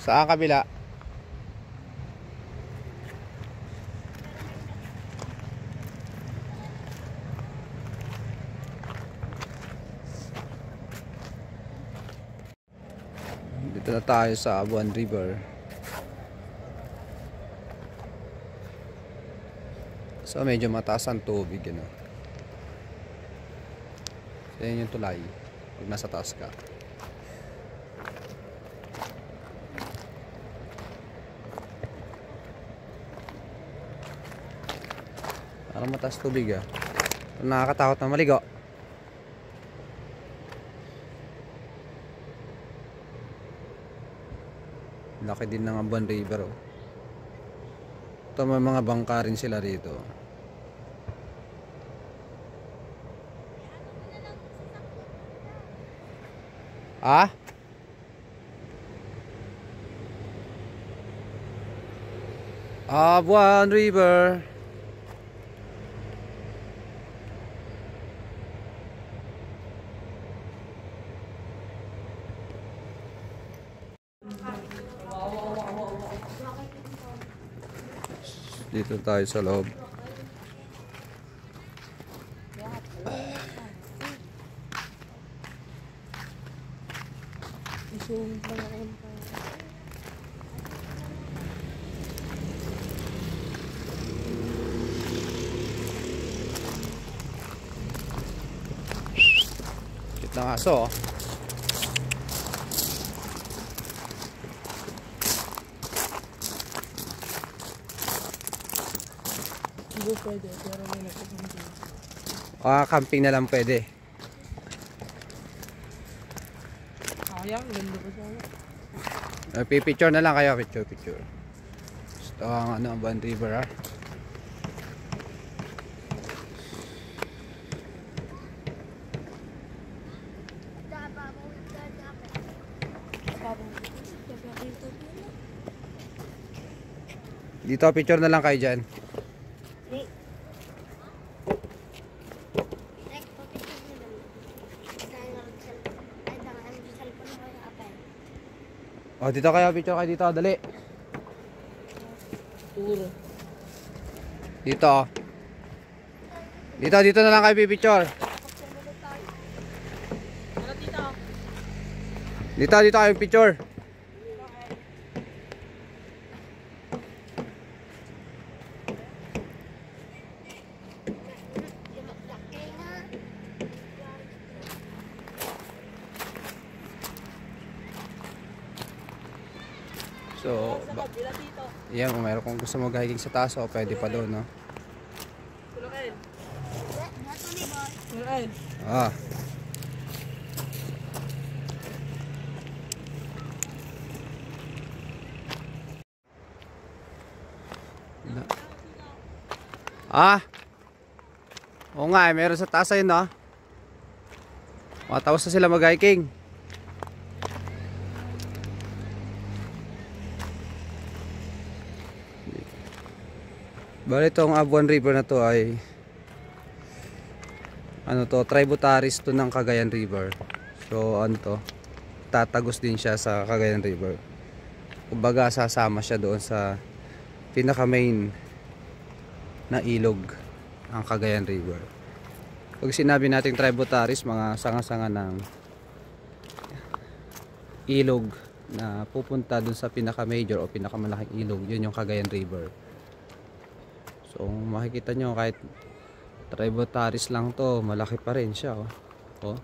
Saan kabila? Dito na tayo sa Abuan River. So medyo mataas ang tubig, ano. So yan yung tulay pag nasa taas ka. Parang mataas tubig, ah. Nakakatakot na maligo. Laki din ng Abuan River, oh. Ito may mga bangka rin sila rito. Ah? Abuan River. Dito tayo sa loob. Cute na aso, oh. Hindi pwede, pero may nagkakampi. Camping na lang pwede. Sayang, ganda ko sana. Pipicture na lang kayo, picture. Ito ang Abuan River, ha. Dito picture na lang kayo dyan. Oh, dito kayo, picture kayo dito, dali. Puro. Dito, oh. Dito na lang kayo pipicture. Dito kayo picture. So, yan, kung mayroon kung gusto mag-hiking sa taas, o pwede pa doon, no? Ah. Ah. Oo nga, meron sa taas ayun, no? Matapos na sila mag-hiking. Bali itong Abuan River na to ay tributaries to ng Cagayan River. So tatagos din siya sa Cagayan River. Kumbaga sasama siya doon sa pinaka main na ilog ang Cagayan River. Pag sinabi nating tributaries, mga sanga-sanga ng ilog na pupunta doon sa pinaka major o pinakamalaking ilog, yun yung Cagayan River. So makikita nyo kahit tributaries lang to, malaki pa rin siya, oh. Oh.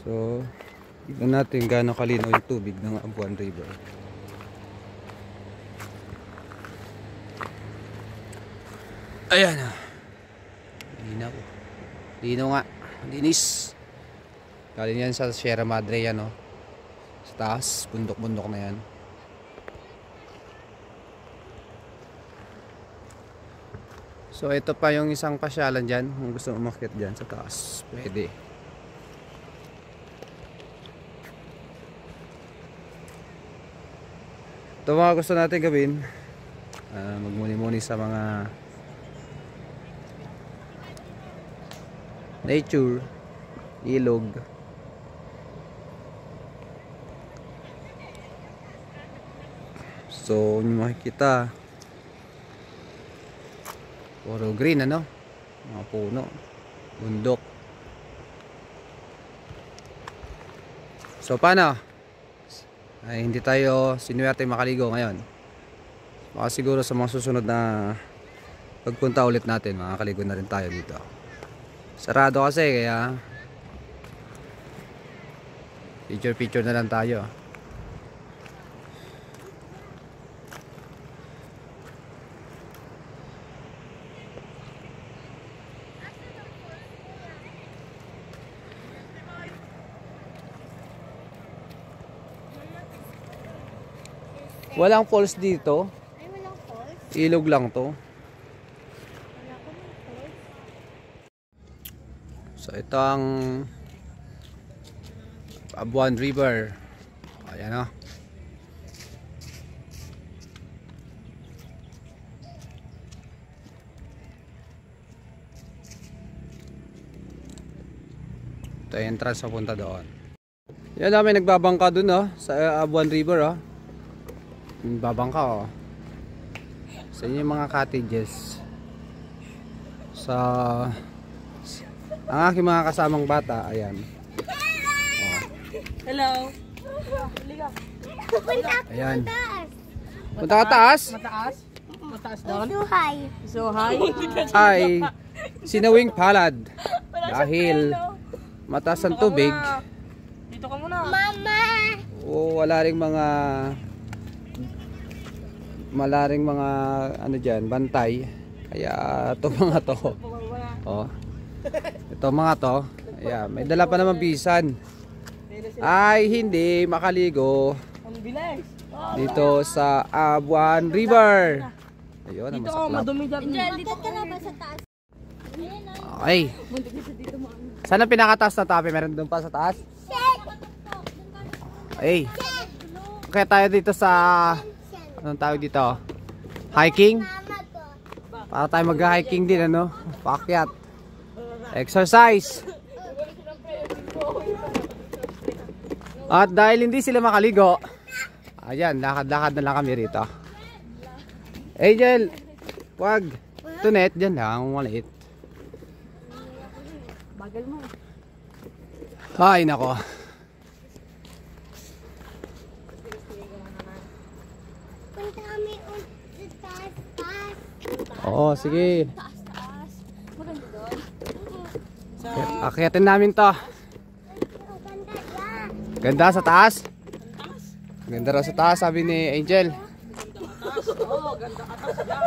So tignan natin gaano kalinaw yung tubig ng Abuan River. Ayan, linaw. Linaw nga, linis. Galing yan sa Sierra Madre yan, oh. Taas, bundok-bundok na yan. So ito pa yung isang pasyalan dyan. Kung gusto umakyat dyan sa taas, pwede. Ito mga gusto natin gawin, magmuni-muni sa mga nature. ilog. So yung makikita puro green, ano, mga puno, bundok. So paano? Ay, hindi tayo sinuwerte makaligo ngayon. Baka siguro sa mga susunod na pagpunta ulit natin, makakaligo na rin tayo dito. Sarado kasi, kaya picture na lang tayo. Walang falls dito. Ay, walang falls? Ilog lang to. Wala ko ng falls. So ito ang Abuan River. Ayan o. Ito yung entrance papunta doon. Yan na, may nagbabangka dun sa Abuan River babangka sa inyo yung mga cottages. Sa ang aking mga kasamang bata, ayan. Hello. Ayan. Taas. Punta ka taas? Mataas? Mataas doon? So high. So high. Ay sinawing palad dahil mataas ang tubig. Dito ka muna. Mama! O wala ring mga ano dyan, bantay. Kaya ito mga to. Ito mga to. Ayan, may dala pa naman bisan. Ay hindi makaligo Ang bilis. dito sa Abuan River. Ayun, ang Dito masaklap. madumi dyan. Dito ka na ba sa taas? Okay. Saan ang pinakataas na tabi? Meron doon pa sa taas? Ay. Kaya tayo dito sa anong tawag dito? Hiking? Mama ko. Para tayo mag-hiking din, ano? Paakyat. Exercise. At dahil hindi sila makaligo, ayan, lakad-lakad na lang kami rito. Angel, wag. Ito net, dyan lang, maliit. Bagal mo. Ay, nako. Punta kami sa taas. Oo, sige. Taas. Maganda doon. Akyatin namin to. Ang ganda yan. Ganda sa taas? Ganda raw sa taas, sabi ni Angel. Oo, ganda ka taas dyan.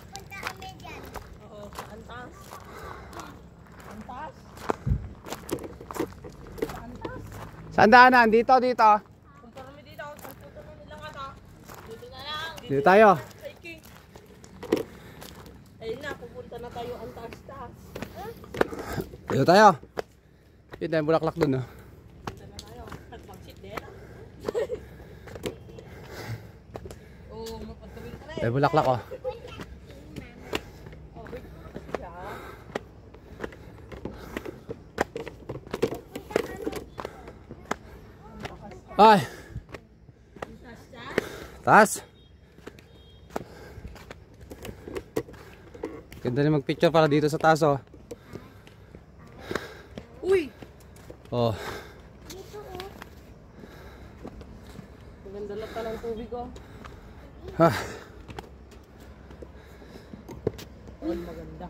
Punta kami dyan. Oo, ang taas. Ang taas. Saan daanan? Dito, dito. Punta kami dito. Punta kami lang ata. Dito na lang. Dito tayo. Hiking. Ayun na, pupunta na tayo ang taas-taas. Dito tayo. Yun na yung bulaklak dun, no? Punta na tayo. Nagpag-sit din. Oo, mapagtawin ka rin. May bulaklak, oh. Ay! Taas! Ganda rin mag-picture para dito sa taas, oh. Uy! Oh. Maganda lang pa ng tubig, oh. Ha. Oh, maganda.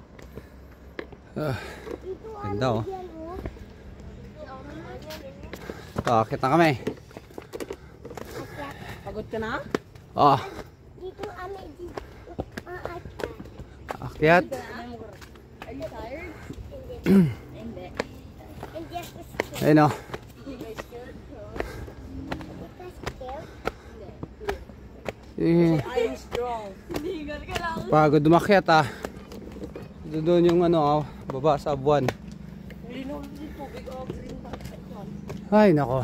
Ganda, oh. Yan, oh. Oh, akit na kami. Pagod ka na? Oh. Dito kami dito. Akyat. Are you tired? Hindi. Hindi ako scared. Ayun, oh. Eh, I'm strong. pagod umakyat, ah. Doon yung ano, oh, baba sa buwan. Hindi na ulit yung tubig, oh. Green pa. Ayun. Ay, nako.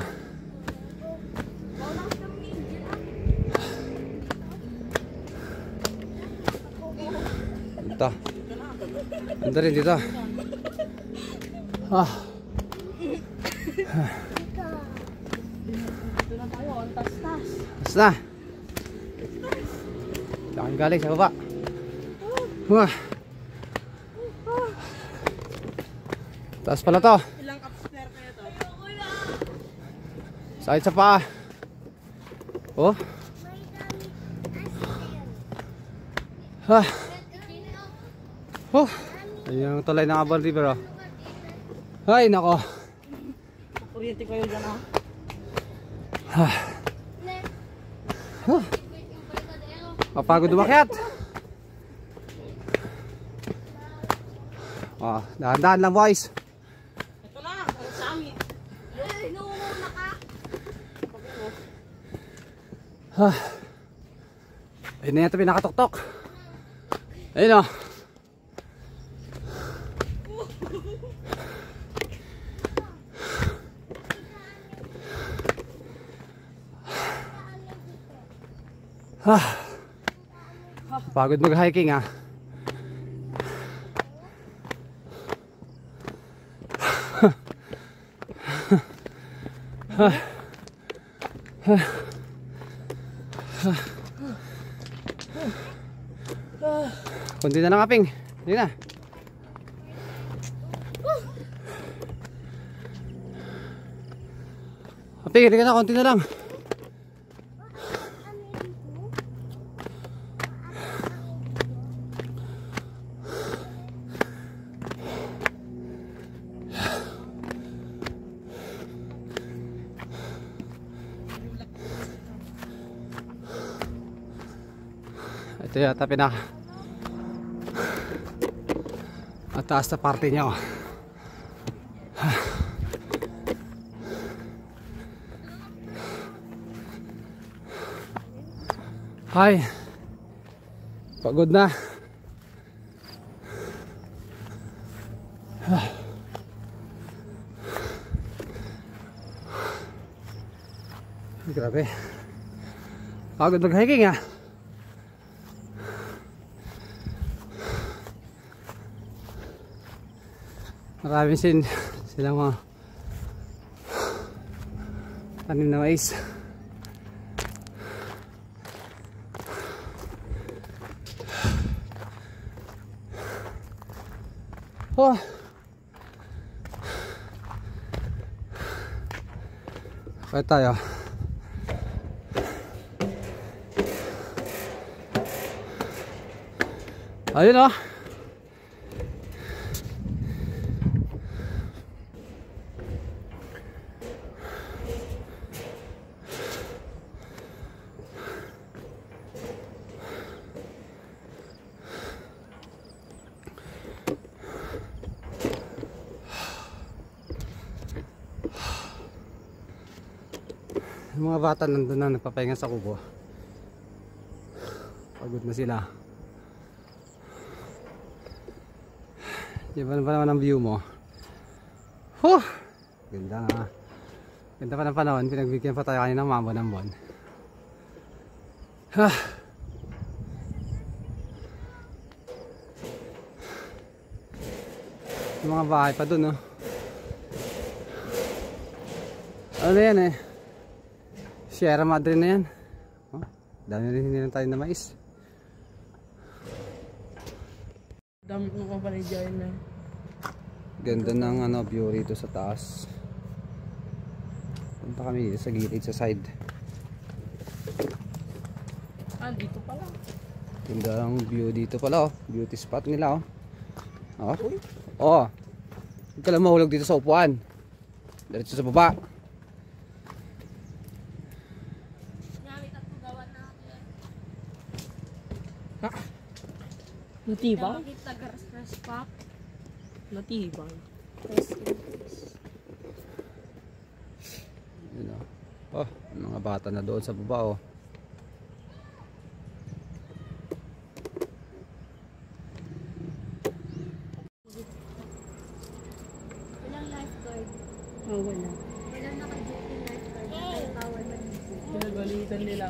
Ito. Ganda rin dito. Ah. Dito na tayo, ang tas-tas. Basta na. Saan galing sa baba. Wah. Taas pala to. Ilang upstairs kaya to? Sakit sa paa. Oh. Ah. Oh. Ayun yung tulay ng Abon River oh. Ay nako. Kuryente kayo dyan ah. Ah. Ah. Mapagod umakyat. Oh, dahan-dahan lang boys. Ito na, ang sami. Inuuna ka. Ah. Ayun na yan ito pinakatuktok. Ayun o. Ah. Pagod mag-hiking ah. Kunti na lang kaping. Hindi na. Kaping, hindi ka na. Kunti na lang. Ito yata pinaka at taas na parte niya oh. Ay pagod na. Grabe pagod mag-hiking ah. Marami silang mga tanim na mais. Oh. Kaya tayo. Ayun oh. Yung mga bata nandun na nagpapahinga sa kubo. Pagod na sila. Di ba naman ang view mo? Huh! Ganda nga. Ganda pa ng panahon. Pinagbigyan pa tayo kanina ng mambon ng buwan. Ah. Yung mga bahay pa dun oh. Ano yan eh? Sierra Madre na yan. Oh, dami rin hindi tayo na mais. Dami mo ka pala dyan na. Ganda ng ano, view rito sa taas. Punta kami sa gilid sa side. Ah, dito pala. Ganda ang view dito pala oh. Beauty spot nila oh. Oh. Oh. Huwag ka lang mahulog dito sa upuan. Diretso sa baba. Natibang? Kita garas-garas pak. Natibang. Yun oh. Oh, mga bata na doon sa baba oh. Walang lifeguard. Oh, wala. Walang naka-duty lifeguard. Hey! Power man. Pinagalitan nila.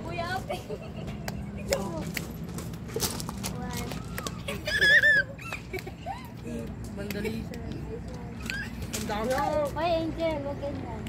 Kuya, Ape! Ito mo. One. Mandalisa. Ang dami ako. Hoy, Angel, huwag ganyan.